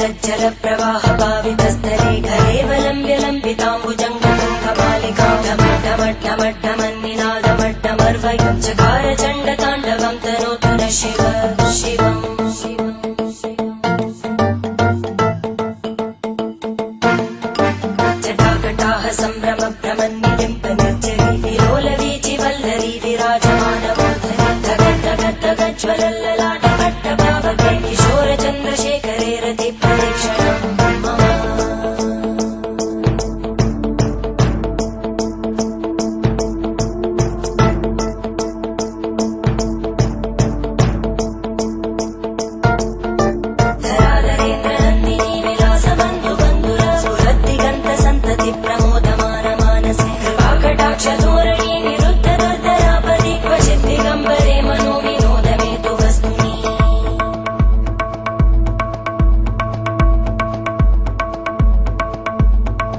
जगज्जल प्रवाह पावितस्थले घरेवलम्ब्य लम्बिताम्बुजङ्गतुङ्गमालिकां ढमड्ढमड्ढमड्ढमन्निनादमड्ढमर्वयुञ्चकार चण्डताण्डवं तनोतु नः शिव शिवम् जटाकटाह सम्भ्रम भ्रमन्निलिम्प निर्जरी विलोलवीचि वल्लरी विराजमानमूर्धनि धगद्धगद्धगज्ज्वलल्ललाटपट्टभावके किशोर चन्द्रशेखरे रति प्रदक्षिणम् मम धराधरेन्द्रनन्दिनी विलासबन्धुबन्धुर स्फुरद्दिगन्त सन्तति प्रमोदमान मानसे कृपाकटाक्षधोरणी निरुद्ध दुर्धरापदि क्वचित् दिगम्बरे मनो विनोदमेतु वस्तुनि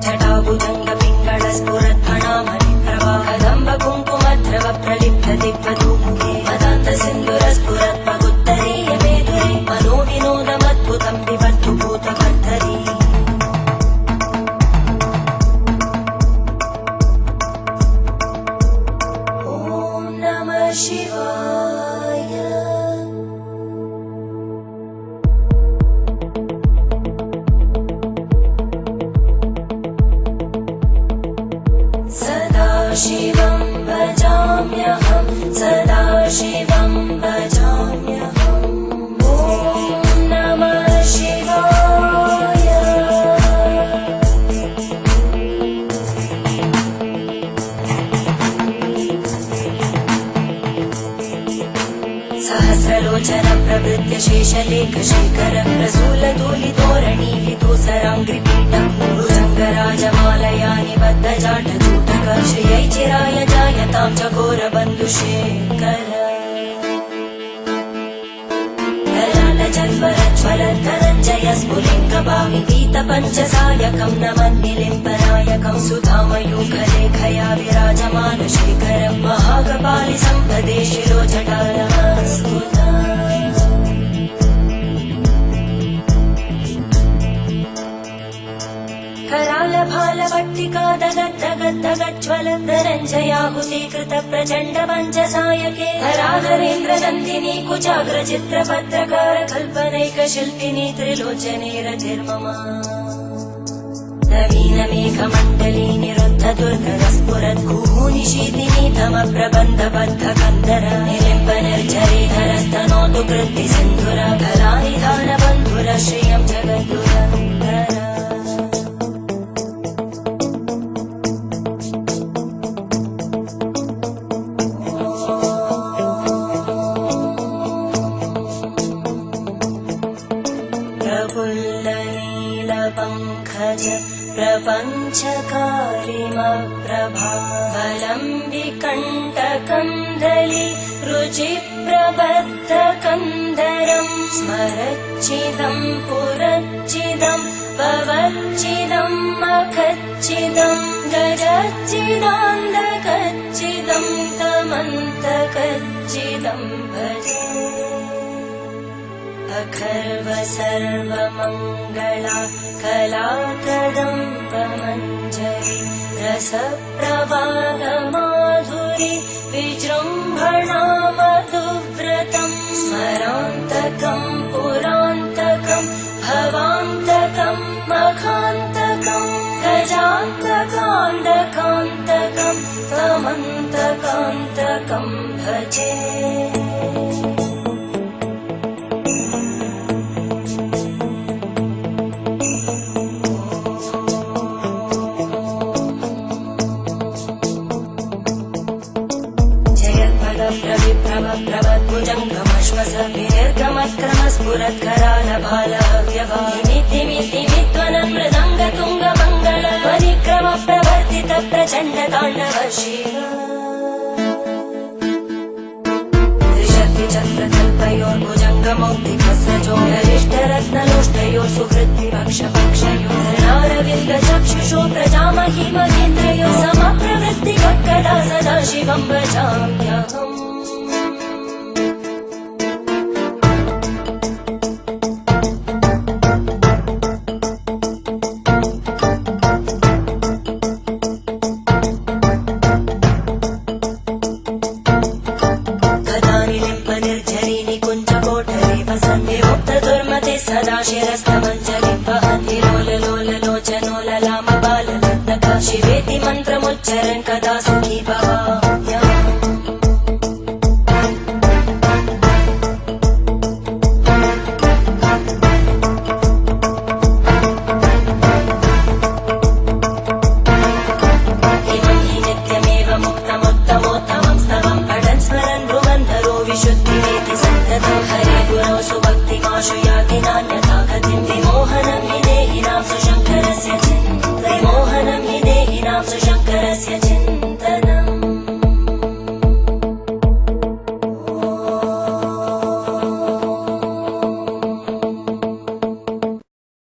जटाभुजङ्ग पिङ्गळ स्फुरद्फणामणि प्रवाह दम्भ कुङ्कुमद्रव प्रलिप्त दिग्वधूमुखे मदान्त सिन्दुर स्फुरत् पगुत्तरीय मेदुरे मनो विनोदमद्भुतं विवर्तु भूतभर्तरी ॐ नमः शिवाय सदा शिवं भजाम्यहं सदा शिवं भजाम्यहम् ॐ नमः शिवाय सहस्रलोचन प्रभृत्य शेषलेख शेखर प्रसूलधूलितोरणी विदूसराङ्घ्रिपीठम् भुजङ्गराजमालया निबद्धजाटजूटक श्रियै चिराय जायतां चकोरबन्धुशेखर ललाटजल्वरज्वलद्धनञ्जय स्फुलिङ्गभाविगीतपञ्चसायकं नमन्निलिम्पनायकं सुधामयूखलेखया विराजमानशेखरं महाकपालि सम्पदे शिरोजटानमस्कुता करालभालभट्टिका दगद्धगद्धगज्ज्वलद्धनञ्जयाहुतीकृत प्रचण्ड पञ्चसायके धराधरेन्द्रनन्दिनी कुचाग्रचित्रपत्रकार कल्पनैकशिल्पिनी त्रिलोचने रतिर्मम नवीनमेघमण्डली निरुद्ध दुर्धर स्फुरद्गुहूनिशीतिनी तमप्रबन्धबद्धकन्दर निलिम्ब निर्झरीधरस्तनोतु कृत्ति सिन्धुर कलानिधानबन्धुर श्रियं जगद्गुरन्दर प्रफुल्लनीलपङ्कज प्रपञ्चकारिमप्रभावलम्बिकण्टकं दलि रुचिप्रबद्धकन्धरं स्मरच्चिदं पुरच्चिदं भवच्चिदं मखच्चिदं गजच्चिदान्धकच्चिदं तमन्तकच्चिदं भजे अखर्व सर्वमङ्गला कलाकदम्बमञ्जरी रसप्रवाहमाधुरी विजृम्भणा मधुव्रतं स्मरान्तकं पुरान्तकं भवान्तकं मखान्तकं गजान्तकान्तकान्तकं तमन्तकान्तकं भजे प्रभद्भुजङ्गमश्वस विनिर्गमत्क्रमस्फुरत्करालभालव्यवानिमित्तिमित्तिमित्त्वनं मृदङ्गतुङ्गमङ्गल परिक्रम प्रवर्तित प्रचण्डताण्डव शिव त्रिशक्तिचक्रकल्पयोर्भुजङ्गमौक्तिकस्रजोगरिष्ठरत्नलोष्टयोः सुहृद्विपक्षपक्षयोः धरणारविन्दचक्षुषो प्रजामहि महेन्द्रयोः समप्रवृत्तिवक्कदा सदा शिवं भजाम्यहम् शिरस्तमञ्जलिं वहन्ति लोललोललोचनो ललामबालनर्तका शिवेति मन्त्रमुच्चरन् कदा सुखी भवाम्यहम् शुद्धिमेति सन्ततं हरे गुरौ सुभक्तिमाशु याति नान्यथा गतिं